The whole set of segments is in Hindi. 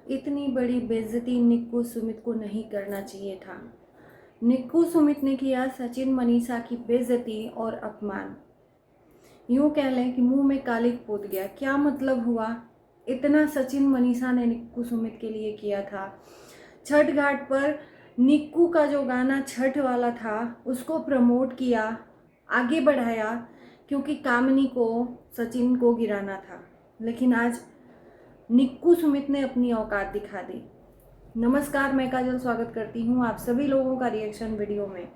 इतनी बड़ी बेइज्जती निक्कू सुमित को नहीं करना चाहिए था। निक्कू सुमित ने किया सचिन मनीषा की बेइज्जती और अपमान। यूँ कह लें कि मुंह में कालिक पोत गया। क्या मतलब हुआ? इतना सचिन मनीषा ने निक्कू सुमित के लिए किया था। छठ घाट पर निक्कू का जो गाना छठ वाला था उसको प्रमोट किया, आगे बढ़ाया, क्योंकि कामिनी को, सचिन को गिराना था। लेकिन आज निक्कू सुमित ने अपनी औकात दिखा दी। नमस्कार, मैं काजल स्वागत करती हूँ आप सभी लोगों का रिएक्शन वीडियो में।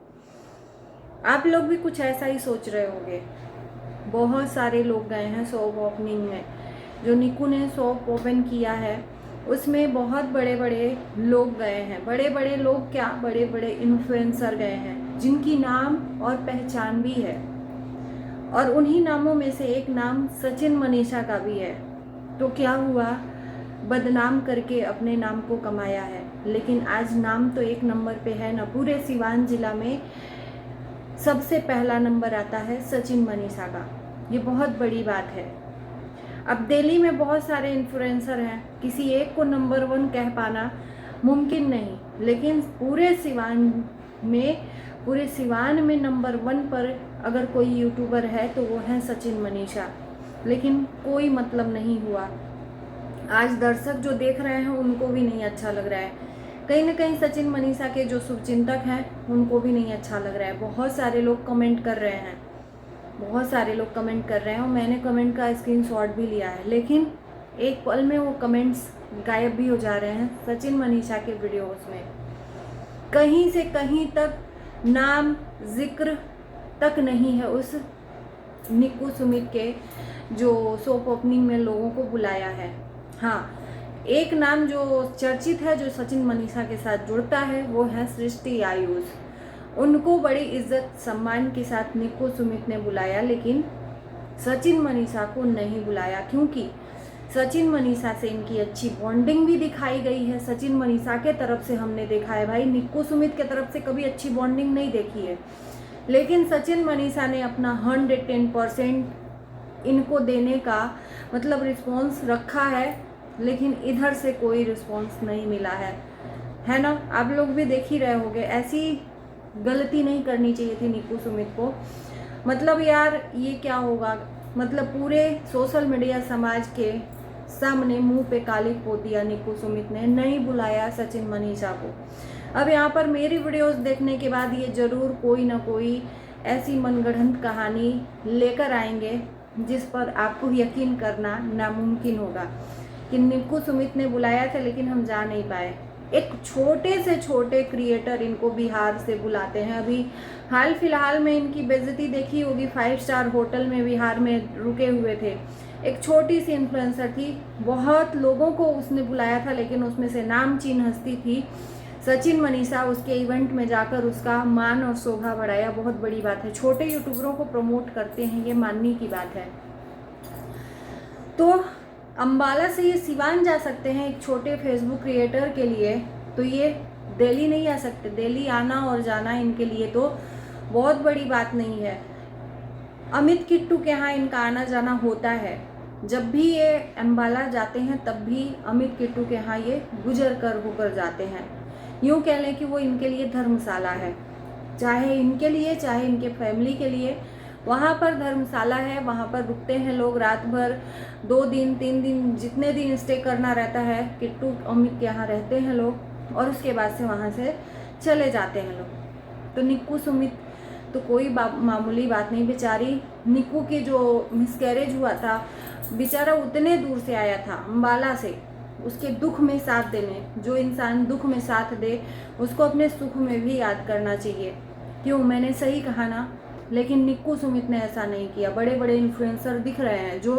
आप लोग भी कुछ ऐसा ही सोच रहे होंगे। बहुत सारे लोग गए हैं शॉप ओपनिंग में। जो निक्कू ने शॉप ओपन किया है उसमें बहुत बड़े बड़े लोग गए हैं। बड़े बड़े लोग क्या, बड़े बड़े इन्फ्लुएंसर गए हैं जिनकी नाम और पहचान भी है। और उन्हीं नामों में से एक नाम सचिन मनीषा का भी है। तो क्या हुआ? बदनाम करके अपने नाम को कमाया है। लेकिन आज नाम तो एक नंबर पे है ना। पूरे सिवान जिला में सबसे पहला नंबर आता है सचिन मनीषा का। ये बहुत बड़ी बात है। अब दिल्ली में बहुत सारे इन्फ्लुएंसर हैं, किसी एक को नंबर 1 कह पाना मुमकिन नहीं, लेकिन पूरे सिवान में नंबर 1 पर अगर कोई यूट्यूबर है तो वो है सचिन मनीषा। लेकिन कोई मतलब नहीं हुआ। आज दर्शक जो देख रहे हैं उनको भी नहीं अच्छा लग रहा है। कहीं ना कहीं सचिन मनीषा के जो शुभचिंतक हैं उनको भी नहीं अच्छा लग रहा है। बहुत सारे लोग कमेंट कर रहे हैं, और मैंने कमेंट का स्क्रीनशॉट भी लिया है। लेकिन एक पल में वो कमेंट्स गायब भी हो जा रहे हैं सचिन मनीषा के वीडियोस में। कहीं से कहीं तक नाम जिक्र तक नहीं है उस निक्कू सुमित के जो शॉप ओपनिंग में लोगों को बुलाया है। हाँ, एक नाम जो चर्चित है, जो सचिन मनीषा के साथ जुड़ता है, वो है सृष्टि आयुष। उनको बड़ी इज्जत सम्मान के साथ निक्कू सुमित ने बुलाया, लेकिन सचिन मनीषा को नहीं बुलाया, क्योंकि सचिन मनीषा से इनकी अच्छी बॉन्डिंग भी दिखाई गई है। सचिन मनीषा के तरफ से हमने देखा है भाई, निक्कू सुमित के तरफ से कभी अच्छी बॉन्डिंग नहीं देखी है। लेकिन सचिन मनीषा ने अपना 110% इनको देने का मतलब रिस्पॉन्स रखा है, लेकिन इधर से कोई रिस्पॉन्स नहीं मिला है ना। आप लोग भी देख ही रहे होंगे। ऐसी गलती नहीं करनी चाहिए थी निक्कू सुमित को। मतलब यार, ये क्या होगा? मतलब पूरे सोशल मीडिया समाज के सामने मुंह पे कालिक पोत दिया निक्कू सुमित ने, नहीं बुलाया सचिन मनीषा को। अब यहाँ पर मेरी वीडियोस देखने के बाद ये जरूर कोई ना कोई ऐसी मनगढ़ंत कहानी लेकर आएंगे जिस पर आपको यकीन करना नामुमकिन होगा कि निक्कू सुमित ने बुलाया था लेकिन हम जा नहीं पाए। एक छोटे से छोटे क्रिएटर इनको बिहार से बुलाते हैं। अभी हाल फिलहाल में इनकी बेइज्जती देखी होगी। 5 स्टार होटल में बिहार में रुके हुए थे। एक छोटी सी इन्फ्लुएंसर थी, बहुत लोगों को उसने बुलाया था, लेकिन उसमें से नामचीन हस्ती थी सचिन मनीषा। उसके इवेंट में जाकर उसका मान और शोभा बढ़ाया, बहुत बड़ी बात है। छोटे यूट्यूबरों को प्रमोट करते हैं, ये मानने की बात है। तो अंबाला से ये सिवान जा सकते हैं एक छोटे फेसबुक क्रिएटर के लिए, तो ये दिल्ली नहीं आ सकते। दिल्ली आना और जाना इनके लिए तो बहुत बड़ी बात नहीं है। अमित किट्टू के यहाँ इनका आना जाना होता है। जब भी ये अंबाला जाते हैं तब भी अमित किट्टू के यहाँ ये गुजर कर होकर जाते हैं। यूँ कह लें कि वो इनके लिए धर्मशाला है, चाहे इनके लिए चाहे इनके फैमिली के लिए। वहाँ पर धर्मशाला है, वहाँ पर रुकते हैं लोग रात भर, 2 दिन 3 दिन, जितने दिन स्टे करना रहता है किट्टू अमित के यहाँ रहते हैं लोग, और उसके बाद से वहाँ से चले जाते हैं लोग। तो निक्कू सुमित तो कोई मामूली बात नहीं। बेचारी निक्कू की जो मिसकैरेज हुआ था, बेचारा उतने दूर से आया था अंबाला से, उसके दुख में साथ देने। जो इंसान दुख में साथ दे उसको अपने सुख में भी याद करना चाहिए। क्यों, मैंने सही कहा ना? लेकिन निक्कू सुमित ने ऐसा नहीं किया। बड़े बड़े इन्फ्लुएंसर दिख रहे हैं जो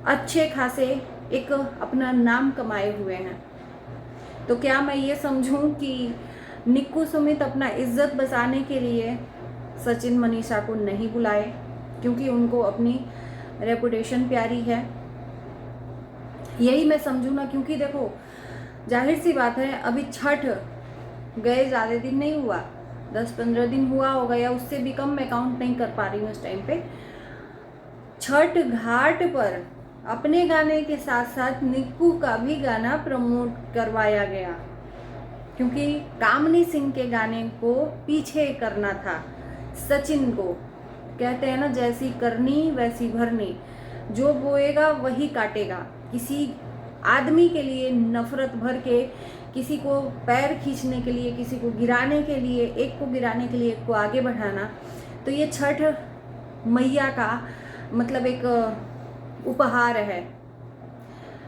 अच्छे खासे एक अपना नाम कमाए हुए हैं। तो क्या मैं ये समझूं कि निक्कू सुमित अपना इज्जत बचाने के लिए सचिन मनीषा को नहीं बुलाए क्योंकि उनको अपनी रेपुटेशन प्यारी है? यही मैं समझूं ना, क्योंकि देखो जाहिर सी बात है, अभी छठ गए ज़्यादा दिन नहीं हुआ, 10-15 दिन हुआ होगा या उससे भी कम। मैं काउंट नहीं कर पा रही हूँ इस टाइम पे। छठ घाट पर अपने गाने के साथ साथ निक्कू का भी गाना प्रमोट करवाया गया, क्योंकि कामनी सिंह के गाने को पीछे करना था। सचिन को कहते हैं ना, जैसी करनी वैसी भरनी, जो बोएगा वही काटेगा। किसी आदमी के लिए नफरत भर के, किसी को पैर खींचने के लिए, किसी को गिराने के लिए, एक को गिराने के लिए एक को आगे बढ़ाना, तो ये छठ मैया का मतलब एक उपहार है।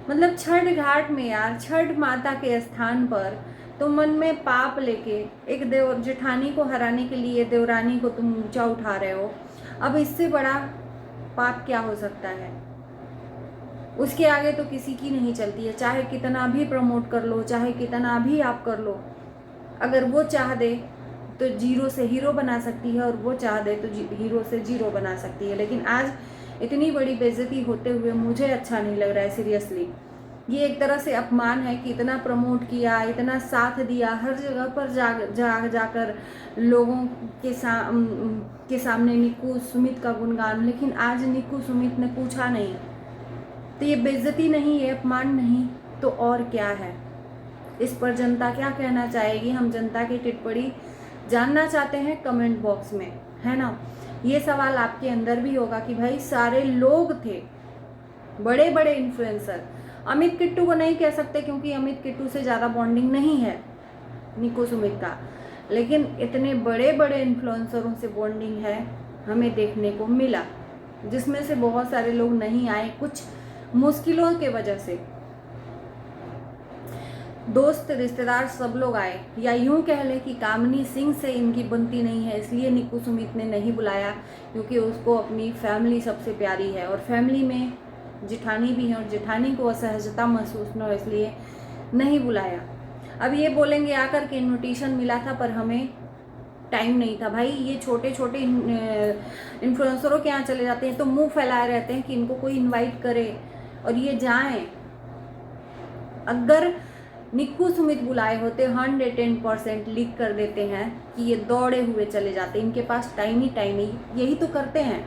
मतलब छठ घाट में यार, छठ माता के स्थान पर तुम मन में पाप लेके एक देव जेठानी को हराने के लिए देवरानी को तुम ऊंचा उठा रहे हो। अब इससे बड़ा पाप क्या हो सकता है? उसके आगे तो किसी की नहीं चलती है, चाहे कितना भी प्रमोट कर लो, चाहे कितना भी आप कर लो। अगर वो चाह दे तो जीरो से हीरो बना सकती है, और वो चाह दे तो हीरो से जीरो बना सकती है। लेकिन आज इतनी बड़ी बेइज्जती होते हुए मुझे अच्छा नहीं लग रहा है, सीरियसली। ये एक तरह से अपमान है कि इतना प्रमोट किया, इतना साथ दिया, हर जगह पर जाकर लोगों के सामने निक्कू सुमित का गुणगान, लेकिन आज निक्कू सुमित ने पूछा नहीं। तो ये बेइज्जती नहीं है, अपमान नहीं तो और क्या है? इस पर जनता क्या कहना चाहेगी? हम जनता की टिप्पणी जानना चाहते हैं कमेंट बॉक्स में, है ना। ये सवाल आपके अंदर भी होगा कि भाई सारे लोग थे, बड़े बड़े इन्फ्लुएंसर, अमित किट्टू को नहीं कह सकते क्योंकि अमित किट्टू से ज़्यादा बॉन्डिंग नहीं है निक्कू सुमित का, लेकिन इतने बड़े बड़े इन्फ्लुएंसरों से बॉन्डिंग है हमें देखने को मिला, जिसमें से बहुत सारे लोग नहीं आए कुछ मुश्किलों के वजह से। दोस्त रिश्तेदार सब लोग आए, या यूं कह लें कि कामनी सिंह से इनकी बनती नहीं है, इसलिए निक्कू सुमित ने नहीं बुलाया, क्योंकि उसको अपनी फैमिली सबसे प्यारी है, और फैमिली में जेठानी भी है, और जेठानी को असहजता महसूस न हो इसलिए नहीं बुलाया। अब ये बोलेंगे आकर के इन्विटेशन मिला था पर हमें टाइम नहीं था। भाई ये छोटे छोटे इन्फ्लुएंसरों के यहाँ चले जाते हैं तो मुंह फैलाए रहते हैं कि इनको कोई इनवाइट करे और ये जाएं। अगर निक्कू सुमित बुलाए होते 110% लिख कर देते हैं कि ये दौड़े हुए चले जाते, इनके पास टाइम ही टाइम नहीं, यही तो करते हैं,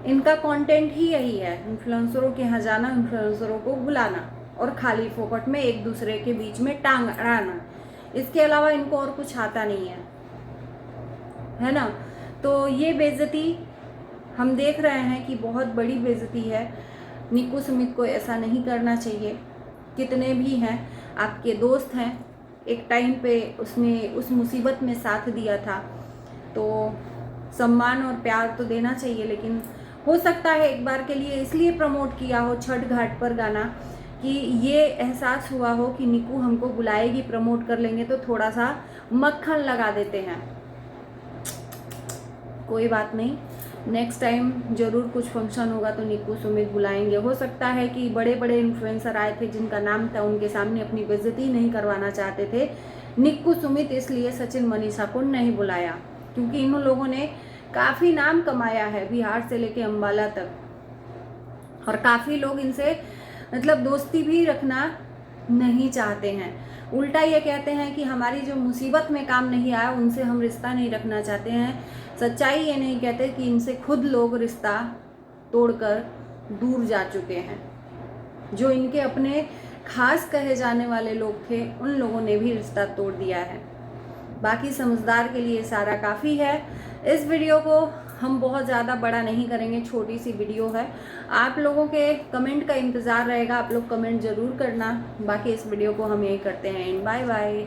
इनका कंटेंट ही यही है, इन्फ्लुएंसरों के यहाँ जाना, इन्फ्लुएंसरों को बुलाना और खाली फोकट में एक दूसरे के बीच में टांग अड़ाना, इसके अलावा इनको और कुछ आता नहीं है ना। तो ये बेइज्जती हम देख रहे हैं कि बहुत बड़ी बेइज्जती है, निक्कू सुमित को ऐसा नहीं करना चाहिए। कितने भी हैं आपके दोस्त हैं, एक टाइम पे उसने उस मुसीबत में साथ दिया था, तो सम्मान और प्यार तो देना चाहिए, लेकिन हो सकता है एक बार के लिए इसलिए प्रमोट किया हो छठ घाट पर गाना कि ये एहसास हुआ हो कि निक्कू हमको बुलाएगी, प्रमोट कर लेंगे तो थोड़ा सा मक्खन लगा देते हैं। कोई बात नहीं, नेक्स्ट टाइम जरूर कुछ फंक्शन होगा तो निक्कू सुमित बुलाएंगे। हो सकता है कि बड़े बड़े इन्फ्लुएंसर आए थे जिनका नाम था, उनके सामने अपनी बेइज्जती नहीं करवाना चाहते थे निक्कू सुमित, इसलिए सचिन मनीषा को नहीं बुलाया, क्योंकि इन लोगों ने काफ़ी नाम कमाया है बिहार से लेके अम्बाला तक, और काफ़ी लोग इनसे मतलब दोस्ती भी रखना नहीं चाहते हैं। उल्टा ये कहते हैं कि हमारी जो मुसीबत में काम नहीं आया उनसे हम रिश्ता नहीं रखना चाहते हैं। सच्चाई ये नहीं कहते कि इनसे खुद लोग रिश्ता तोड़कर दूर जा चुके हैं। जो इनके अपने खास कहे जाने वाले लोग थे उन लोगों ने भी रिश्ता तोड़ दिया है। बाकी समझदार के लिए सारा काफ़ी है। इस वीडियो को हम बहुत ज़्यादा बड़ा नहीं करेंगे, छोटी सी वीडियो है। आप लोगों के कमेंट का इंतज़ार रहेगा, आप लोग कमेंट ज़रूर करना। बाकी इस वीडियो को हम यही करते हैं एंड बाय बाय।